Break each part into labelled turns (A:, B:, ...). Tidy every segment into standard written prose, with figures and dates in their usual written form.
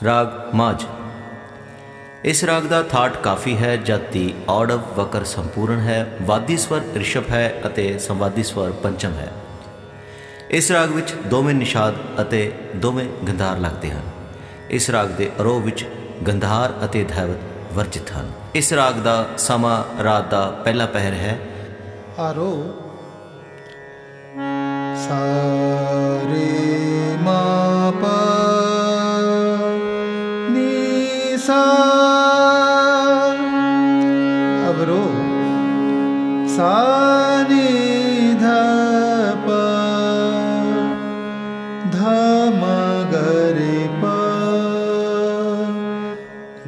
A: राग माझ। इस राग का थाट काफ़ी है। जाति औडव वकर संपूर्ण है। वादी स्वर ऋषभ है अते संवादी स्वर पंचम है। इस राग विच दोवें निषाद अते दोवें गंधार लगते हैं। इस राग के आरोह विच गंधार अते धैवत वर्जित हैं। इस राग का समा रात का पहला पहर है।
B: आरोह सा रे मा पा नी सा। अवरोह सा नी ध प ध म ग रे प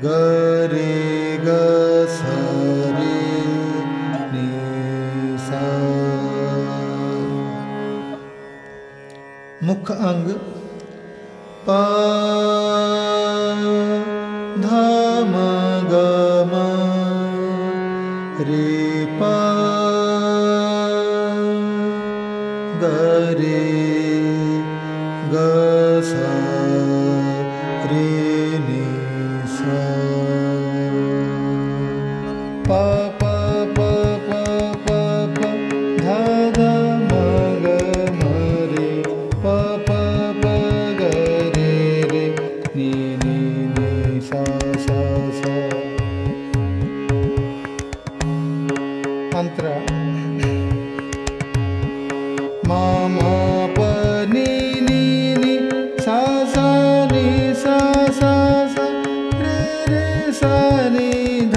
B: ग रे ग स रे नी सा। मुख्य अंग प ध म ग म रे प ग रे ग स रे नी सा। प प प प प प ध ध म ग म रे प प प ग रे रे नी नी नी सा सा सा। अंतरा मा मा प नी नी नी सा सा नी सा सा सा रे रे सा नी ध